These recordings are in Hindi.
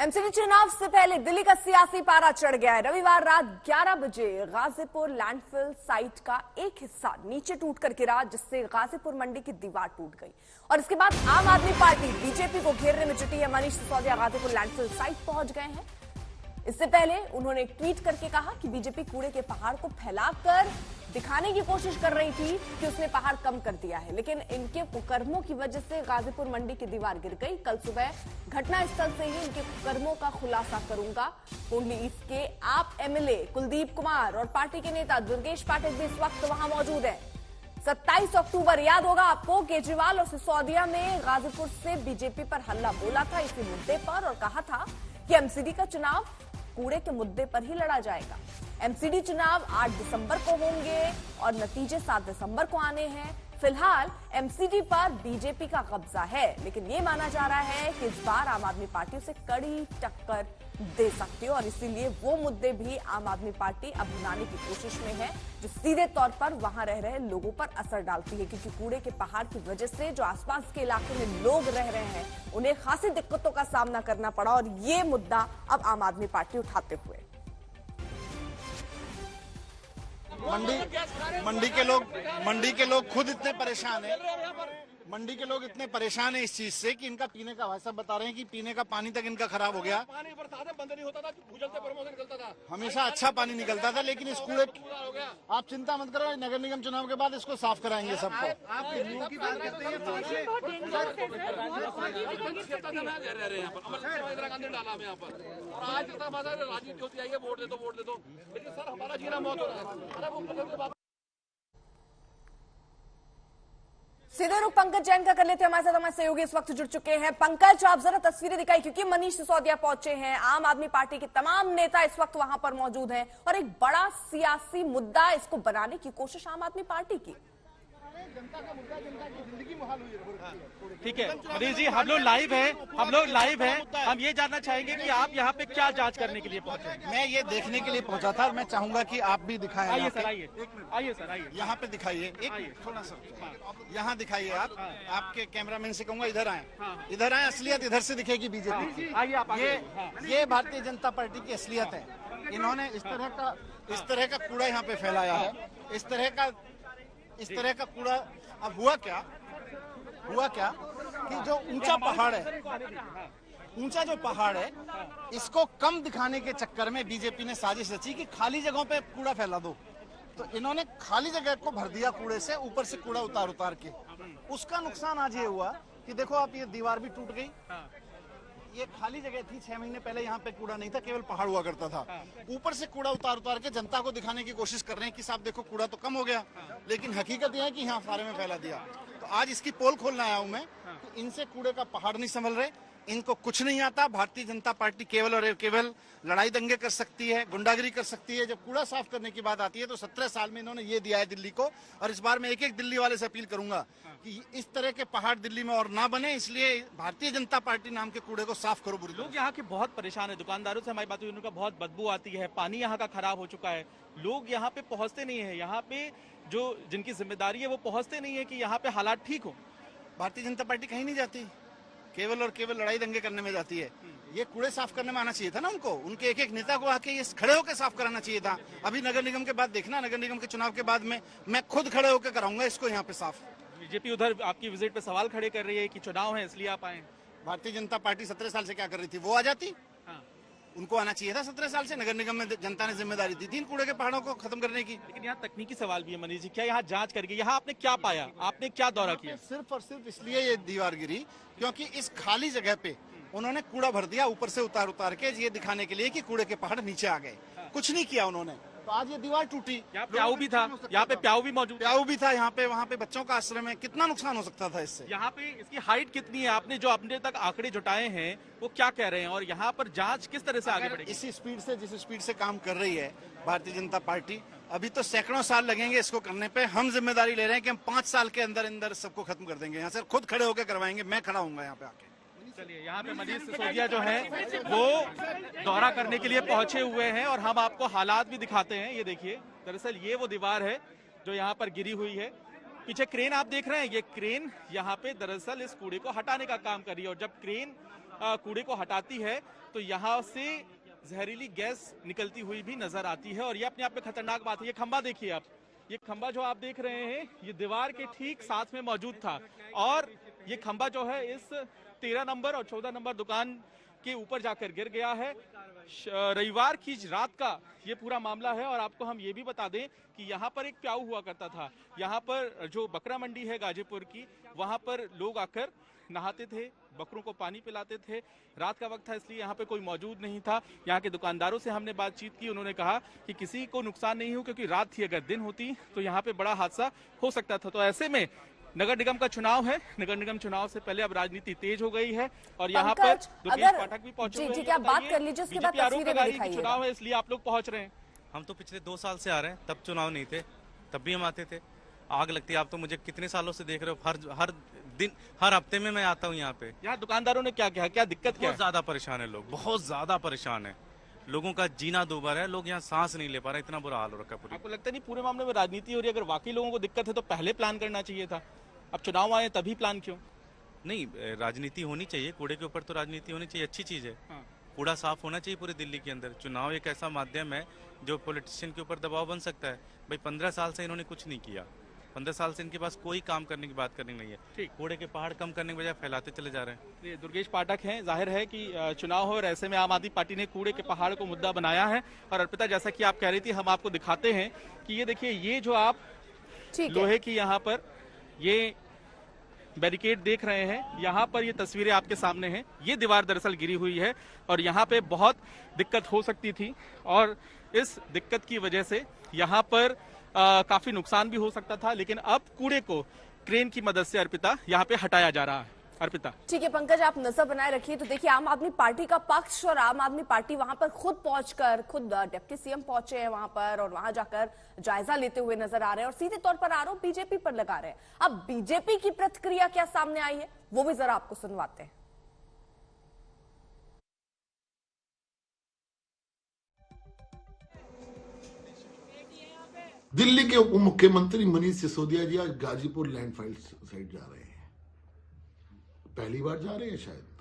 एमसीडी चुनाव से पहले दिल्ली का सियासी पारा चढ़ गया है। रविवार रात 11 बजे गाजीपुर लैंडफिल साइट का एक हिस्सा नीचे टूटकर गिरा, जिससे गाजीपुर मंडी की दीवार टूट गई और इसके बाद आम आदमी पार्टी बीजेपी को घेरने में जुटी है। मनीष सिसोदिया गाजीपुर लैंडफिल साइट पहुंच गए हैं। इससे पहले उन्होंने एक ट्वीट करके कहा कि बीजेपी कूड़े के पहाड़ को फैलाकर दिखाने की कोशिश कर रही थी कि उसने पहाड़ कम कर दिया है, लेकिन इनके कुकर्मों की वजह से गाजीपुर मंडी की दीवार गिर गई। कल सुबह घटनास्थल से ही इनके कुकर्मों का खुलासा करूंगा। कुंडली ईस्ट के आप एमएलए कुलदीप कुमार और पार्टी के नेता दुर्गेश पाटिल भी इस वक्त वहां मौजूद है। 27 अक्टूबर याद होगा आपको, केजरीवाल और सिसोदिया में गाजीपुर से बीजेपी पर हल्ला बोला था इसी मुद्दे पर और कहा था कि एमसीडी का चुनाव कूड़े के मुद्दे पर ही लड़ा जाएगा। एमसीडी चुनाव 8 दिसंबर को होंगे और नतीजे 7 दिसंबर को आने हैं। फिलहाल एमसीडी पर बीजेपी का कब्जा है, लेकिन ये माना जा रहा है कि इस बार आम आदमी पार्टी उसे कड़ी टक्कर दे सकती है और इसीलिए वो मुद्दे भी आम आदमी पार्टी अब भुनाने की कोशिश में है, जो सीधे तौर पर वहां रह रहे लोगों पर असर डालती है, क्योंकि कूड़े के पहाड़ की वजह से जो आसपास के इलाके में लोग रह रहे हैं उन्हें खासी दिक्कतों का सामना करना पड़ा और ये मुद्दा अब आम आदमी पार्टी उठाते हुए मंडी के लोग खुद इतने परेशान हैं। मंडी के लोग इतने परेशान हैं इस चीज से कि इनका पीने का, भाई साहब बता रहे हैं कि पीने का पानी तक इनका खराब हो गया। पानी बरसात में बंद नहीं होता था, भूजल से प्रमोशन निकलता था, हमेशा अच्छा पानी निकलता था, लेकिन इस कूड़े, आप चिंता मत करो, नगर निगम चुनाव के बाद इसको साफ कराएंगे सबको। आप दिल्ली की बात करते हैं, यहाँ पर आज राजीव ज्योति आई है, वोट दे दो, लेकिन सर हमारा जीना मौत हो रहा है। सीधे रुख पंकज जैन का कर लेते हैं, हमारे साथ हमारे सहयोगी इस वक्त जुड़ चुके हैं। पंकज, आप जरा तस्वीरें दिखाई, क्योंकि मनीष सिसोदिया पहुंचे हैं, आम आदमी पार्टी के तमाम नेता इस वक्त वहां पर मौजूद हैं और एक बड़ा सियासी मुद्दा इसको बनाने की कोशिश आम आदमी पार्टी की। जनता का मुद्दा, जनता की जिंदगी मुहाल हुई है। ठीक है मनीष जी, हम लोग लाइव हैं। हम ये जानना चाहेंगे कि आप यहाँ पे क्या जांच करने के लिए पहुंचे? मैं ये देखने के लिए पहुंचा था, मैं चाहूंगा कि आप भी दिखाएं। आइए सर, आइए यहाँ पे दिखाइए, एक थोड़ा सा यहाँ दिखाइए। आप आपके कैमरामैन से कहूंगा इधर आए, इधर आए, असलियत इधर से दिखेगी बीजेपी की। आइए आप। ये भारतीय जनता पार्टी की असलियत है। इन्होंने इस तरह का कूड़ा यहाँ पे फैलाया है, इस तरह का कूड़ा। अब हुआ क्या कि जो ऊंचा जो पहाड़ है इसको कम दिखाने के चक्कर में बीजेपी ने साजिश रची कि खाली जगहों पे कूड़ा फैला दो। तो इन्होंने खाली जगह को भर दिया कूड़े से, ऊपर से कूड़ा उतार के। उसका नुकसान आज ये हुआ कि देखो आप, ये दीवार भी टूट गई। ये खाली जगह थी, 6 महीने पहले यहाँ पे कूड़ा नहीं था, केवल पहाड़ हुआ करता था। ऊपर से कूड़ा उतार के जनता को दिखाने की कोशिश कर रहे हैं कि साहब देखो कूड़ा तो कम हो गया, लेकिन हकीकत यह है कि यहाँ सारे में फैला दिया। तो आज इसकी पोल खोलने आया हूं मैं कि इनसे कूड़े का पहाड़ नहीं संभल रहे, इनको कुछ नहीं आता। भारतीय जनता पार्टी केवल और केवल लड़ाई दंगे कर सकती है, गुंडागिरी कर सकती है। जब कूड़ा साफ करने की बात आती है तो 17 साल में इन्होंने ये दिया है दिल्ली को, और इस बार मैं एक दिल्ली वाले से अपील करूंगा कि इस तरह के पहाड़ दिल्ली में और ना बने, इसलिए भारतीय जनता पार्टी नाम के कूड़े को साफ करो। बुरी लोग यहाँ के बहुत परेशान है, दुकानदारों से हमारी बात हुई, उनका बहुत बदबू आती है, पानी यहाँ का खराब हो चुका है, लोग यहाँ पे पहुंचते नहीं है, यहाँ पे जो जिनकी जिम्मेदारी है वो पहुंचते नहीं है कि यहाँ पे हालात ठीक हो। भारतीय जनता पार्टी कहीं नहीं जाती, केवल और केवल लड़ाई दंगे करने में जाती है। ये कूड़े साफ करने में आना चाहिए था ना उनको, उनके एक नेता को आके ये खड़े होकर साफ कराना चाहिए था। अभी नगर निगम के बाद देखना, नगर निगम के चुनाव के बाद में मैं खुद खड़े होकर कराऊंगा इसको यहाँ पे साफ। बीजेपी उधर आपकी विजिट पे सवाल खड़े कर रही है कि चुनाव है इसलिए आप आए। भारतीय जनता पार्टी 17 साल से क्या कर रही थी, वो आ जाती। उनको आना चाहिए था 17 साल से। नगर निगम में जनता ने जिम्मेदारी दी थी इन कूड़े के पहाड़ों को खत्म करने की। लेकिन यहाँ तकनीकी सवाल भी है मनीष जी, क्या यहाँ जांच करके यहाँ आपने क्या पाया, आपने क्या दौरा किया? सिर्फ और सिर्फ इसलिए ये दीवार गिरी क्योंकि इस खाली जगह पे उन्होंने कूड़ा भर दिया ऊपर से उतार के, ये दिखाने के लिए कि कूड़े के पहाड़ नीचे आ गए। कुछ नहीं किया उन्होंने, तो आज ये दीवार टूटी। प्याऊ भी था, यहाँ पे प्याऊ भी मौजूद, प्याऊ भी था यहाँ पे, वहाँ पे बच्चों का आश्रम है, कितना नुकसान हो सकता था इससे। यहाँ पे इसकी हाइट कितनी है, आपने जो अपने तक आंकड़े जुटाए हैं वो क्या कह रहे हैं, और यहाँ पर जांच किस तरह से आगे बढ़ेगी? इसी स्पीड से, जिस स्पीड से काम कर रही है भारतीय जनता पार्टी, अभी तो सैकड़ों साल लगेंगे इसको करने पे। हम जिम्मेदारी ले रहे हैं कि हम 5 साल के अंदर सबको खत्म कर देंगे। यहाँ से खुद खड़े होकर करवाएंगे, मैं खड़ा हूँ यहाँ पे आके। चलिए, यहाँ पे मनीष सिसोदिया जो है वो दौरा करने के लिए पहुंचे हुए हैं और हम आपको हालात भी दिखाते हैं। ये देखिए, दरअसल ये वो दीवार है जो यहाँ पर गिरी हुई है। पीछे क्रेन आप देख रहे हैं, ये क्रेन यहाँ पे दरअसल इस कूड़े को हटाने का काम कर रही है और जब क्रेन कूड़े को हटाती है तो यहाँ से जहरीली गैस निकलती हुई भी नजर आती है और ये अपने आप में खतरनाक बात है। ये खंबा देखिए आप, ये खंबा जो आप देख रहे हैं ये दीवार के ठीक साथ में मौजूद था और ये खंबा जो है इस 13 नंबर और 14 नंबर दुकान के ऊपर जाकर गिर गया है। रविवार की रात का ये पूरा मामला है और आपको हम ये भी बता दें कि यहाँ पर एक प्याऊ हुआ करता था। यहाँ पर जो बकरा मंडी है गाजीपुर की, वहाँ पर लोग आकर नहाते थे, बकरों को पानी पिलाते थे। रात का वक्त था इसलिए यहाँ पे कोई मौजूद नहीं था। यहाँ के दुकानदारों से हमने बातचीत की, उन्होंने कहा कि किसी को नुकसान नहीं हो क्योंकि रात थी, अगर दिन होती तो यहाँ पे बड़ा हादसा हो सकता था। तो ऐसे में नगर निगम का चुनाव है, नगर निगम चुनाव से पहले अब राजनीति तेज हो गई है और यहाँ पर दुर्गेश पाठक भी पहुंचे हुए हैं। बात कर लीजिए, उसके बाद तस्वीरें भी दिखाइए। चुनाव है इसलिए आप लोग पहुंच रहे हैं। हम तो पिछले 2 साल से आ रहे हैं, तब चुनाव नहीं थे, तब भी हम आते थे। आग लगती है, आप तो मुझे कितने सालों से देख रहे हो, हर दिन हर हफ्ते में मैं आता हूँ यहाँ पे। यहाँ दुकानदारों ने क्या किया, क्या दिक्कत क्या है? बहुत ज्यादा परेशान है लोग, बहुत ज्यादा परेशान है। लोगों का जीना दूभर है, लोग यहाँ सांस नहीं ले पा रहे, इतना बुरा हाल हो रखा है पूरी। आपको लगता नहीं पूरे मामले में राजनीति हो रही है? अगर वाकई लोगों को दिक्कत है तो पहले प्लान करना चाहिए था, अब चुनाव आए तभी प्लान क्यों? नहीं, राजनीति होनी चाहिए, कूड़े के ऊपर तो राजनीति होनी चाहिए, अच्छी चीज है। कूड़ा साफ होना चाहिए पूरी दिल्ली के अंदर। चुनाव एक ऐसा माध्यम है जो पॉलिटिशियन के ऊपर दबाव बन सकता है। भाई 15 साल से इन्होंने कुछ नहीं किया, 15 साल से इनके पास कोई काम करने की बात करनी नहीं है। ठीक, कूड़े के पहाड़ कम करने के बजाय फैलाते चले जा रहे हैं। ये दुर्गेश पाठक हैं, जाहिर है कि चुनाव हो और ऐसे में आम आदमी पार्टी ने कूड़े के पहाड़ को मुद्दा बनाया है। और अर्पिता, जैसा कि आप कह रही थी, हम आपको दिखाते हैं कि ये देखिए, ये जो आप लोहे की यहाँ पर ये बैरिकेड देख रहे हैं, यहाँ पर ये तस्वीरें आपके सामने हैं। ये दीवार दरअसल गिरी हुई है और यहाँ पे बहुत दिक्कत हो सकती थी और इस दिक्कत की वजह से यहाँ पर काफी नुकसान भी हो सकता था, लेकिन अब कूड़े को क्रेन की मदद से अर्पिता यहाँ पे हटाया जा रहा है। अर्पिता, ठीक है पंकज, आप नजर बनाए रखिए। तो देखिए, आम आदमी पार्टी का पक्ष और आम आदमी पार्टी वहां पर खुद पहुंचकर, खुद डिप्टी सीएम पहुंचे हैं वहां पर और वहां जाकर जायजा लेते हुए नजर आ रहे हैं और सीधे तौर पर आरोप बीजेपी पर लगा रहे हैं। अब बीजेपी की प्रतिक्रिया क्या सामने आई है वो भी जरा आपको सुनवाते हैं। दिल्ली के उप मुख्यमंत्री मनीष सिसोदिया जी आज गाजीपुर लैंडफाइल साइड जा रहे हैं। पहली बार जा रहे हैं, शायद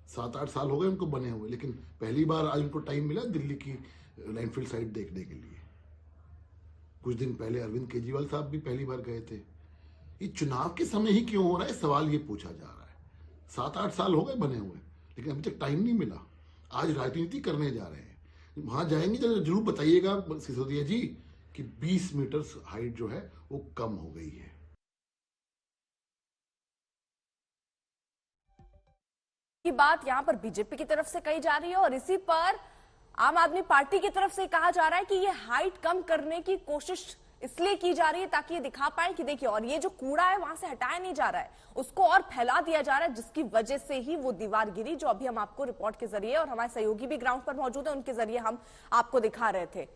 7-8 साल हो गए उनको बने हुए, लेकिन पहली बार आज उनको टाइम मिला दिल्ली की लैंडफिल साइट देखने के लिए। कुछ दिन पहले अरविंद केजरीवाल साहब भी पहली बार गए थे। ये चुनाव के समय ही क्यों हो रहा है, सवाल ये पूछा जा रहा है। 7-8 साल हो गए बने हुए, लेकिन अभी तक टाइम नहीं मिला। आज राजनीति करने जा रहे हैं, वहां जाएंगे तो जरूर बताइएगा सिसोदिया जी कि 20 मीटर हाइट जो है वो कम हो गई है। की बात यहां पर बीजेपी की तरफ से कही जा रही है और इसी पर आम आदमी पार्टी की तरफ से कहा जा रहा है कि ये हाइट कम करने की कोशिश इसलिए की जा रही है ताकि ये दिखा पाए कि देखिए, और ये जो कूड़ा है वहां से हटाया नहीं जा रहा है, उसको और फैला दिया जा रहा है, जिसकी वजह से ही वो दीवार गिरी, जो अभी हम आपको रिपोर्ट के जरिए और हमारे सहयोगी भी ग्राउंड पर मौजूद है उनके जरिए हम आपको दिखा रहे थे।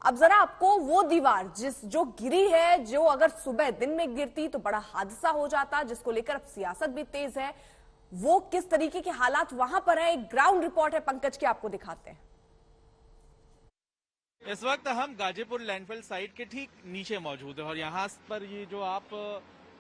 अब जरा आपको वो दीवार जो गिरी है, जो अगर सुबह दिन में गिरती तो बड़ा हादसा हो जाता, जिसको लेकर अब सियासत भी तेज है, वो किस तरीके के हालात वहां पर है, एक ग्राउंड रिपोर्ट है पंकज की, आपको दिखाते हैं। इस वक्त हम गाजीपुर लैंडफिल साइट के ठीक नीचे मौजूद है और यहाँ पर ये जो आप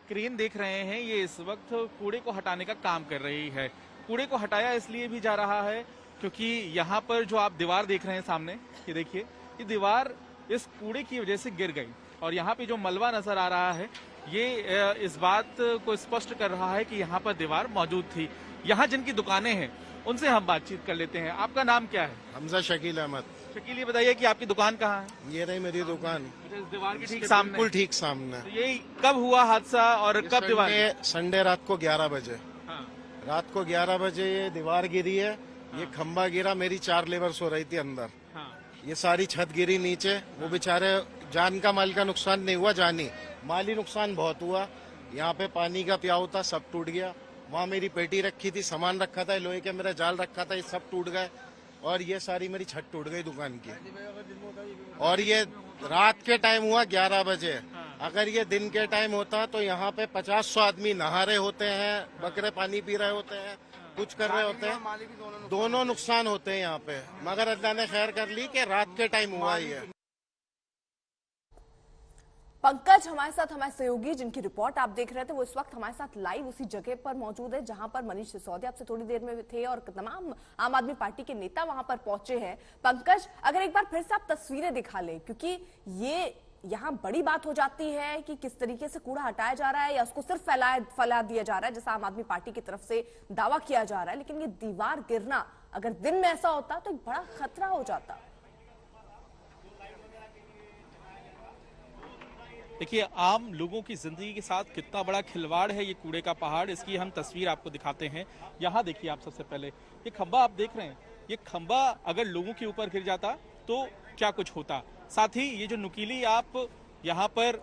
क्रेन देख रहे हैं, ये इस वक्त कूड़े को हटाने का काम कर रही है। कूड़े को हटाया इसलिए भी जा रहा है क्योंकि यहाँ पर जो आप दीवार देख रहे हैं सामने, ये देखिए, ये दीवार इस कूड़े की वजह से गिर गई और यहाँ पे जो मलबा नजर आ रहा है ये इस बात को स्पष्ट कर रहा है कि यहाँ पर दीवार मौजूद थी। यहाँ जिनकी दुकानें हैं उनसे हम बातचीत कर लेते हैं। आपका नाम क्या है? हमजा शकील अहमद। शकील, ये बताइए कि आपकी दुकान कहाँ है? ये रही मेरी दुकान, इस दीवार के ठीक सामने। बिल्कुल ठीक सामने। तो ये कब हुआ हादसा और कब दीवार? संडे रात को 11 बजे। हाँ। रात को 11 बजे ये दीवार गिरी है। ये खंबा गिरा, मेरी 4 लेबर सो रही थी अंदर। हाँ। ये सारी छत गिरी नीचे। वो बेचारे, जान का माल का नुकसान नहीं हुआ, जानी माली नुकसान बहुत हुआ। यहाँ पे पानी का प्याऊ था, सब टूट गया। वहाँ मेरी पेटी रखी थी, सामान रखा था, लोहे का मेरा जाल रखा था, ये सब टूट गए और ये सारी मेरी छत टूट गई दुकान की। और ये रात के टाइम हुआ 11 बजे। अगर ये दिन के टाइम होता तो यहाँ पे 50-100 आदमी नहा रहे होते हैं, बकरे पानी पी रहे होते हैं, कुछ कर रहे होते हैं, दोनों नुकसान होते हैं यहाँ पे। मगर अल्लाह ने खैर कर ली कि रात के टाइम हुआ ही है। पंकज हमारे साथ, हमारे सहयोगी जिनकी रिपोर्ट आप देख रहे थे, वो इस वक्त हमारे साथ लाइव उसी जगह पर मौजूद है जहां पर मनीष सिसोदिया आपसे थोड़ी देर में थे और तमाम आम आदमी पार्टी के नेता वहां पर पहुंचे हैं। पंकज, अगर एक बार फिर से आप तस्वीरें दिखा लें, क्योंकि ये यहाँ बड़ी बात हो जाती है कि किस तरीके से कूड़ा हटाया जा रहा है या उसको सिर्फ फैला दिया जा रहा है, जैसा आम आदमी पार्टी की तरफ से दावा किया जा रहा है। लेकिन ये दीवार गिरना अगर दिन में ऐसा होता तो एक बड़ा खतरा हो जाता। देखिए, आम लोगों की जिंदगी के साथ कितना बड़ा खिलवाड़ है ये कूड़े का पहाड़, इसकी हम तस्वीर आपको दिखाते हैं। यहाँ देखिए आप सबसे पहले ये खंबा आप देख रहे हैं, ये खंबा अगर लोगों के ऊपर गिर जाता तो क्या कुछ होता। साथ ही ये जो नुकीली आप यहाँ पर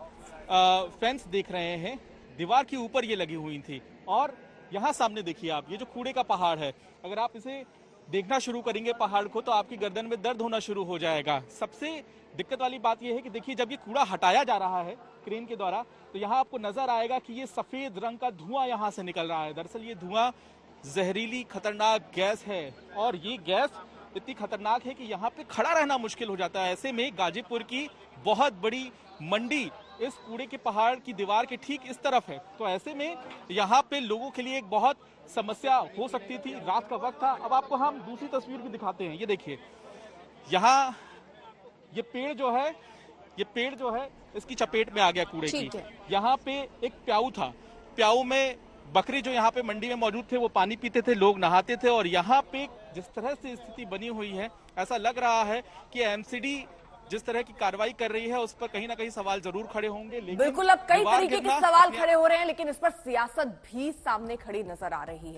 फेंस देख रहे हैं, दीवार के ऊपर ये लगी हुई थी। और यहाँ सामने देखिए आप, ये जो कूड़े का पहाड़ है, अगर आप इसे देखना शुरू करेंगे पहाड़ को तो आपकी गर्दन में दर्द होना शुरू हो जाएगा। सबसे दिक्कत वाली बात यह है कि देखिए, जब ये कूड़ा हटाया जा रहा है क्रेन के द्वारा, तो यहाँ आपको नजर आएगा कि ये सफेद रंग का धुआं यहाँ से निकल रहा है। दरअसल ये धुआं जहरीली खतरनाक गैस है और ये गैस इतनी खतरनाक है कि यहाँ पे खड़ा रहना मुश्किल हो जाता है। ऐसे में गाजीपुर की बहुत बड़ी मंडी इस कूड़े के पहाड़ की दीवार के ठीक इस तरफ है, तो ऐसे में यहाँ पे लोगों के लिए एक बहुत समस्या हो सकती थी। रात का वक्त था। अब आपको हम दूसरी तस्वीर भी दिखाते हैं। ये देखिए, यहाँ ये पेड़ जो है इसकी चपेट में आ गया कूड़े की। यहाँ पे एक प्याऊ था, प्याऊ में बकरी जो यहाँ पे मंडी में मौजूद थे वो पानी पीते थे, लोग नहाते थे। और यहाँ पे जिस तरह से स्थिति बनी हुई है, ऐसा लग रहा है कि एमसीडी जिस तरह की कार्रवाई कर रही है उस पर कहीं ना कहीं सवाल जरूर खड़े होंगे। लेकिन बिल्कुल, अब कई तरीके के सवाल खड़े हो रहे हैं, लेकिन इस पर सियासत भी सामने खड़ी नजर आ रही है।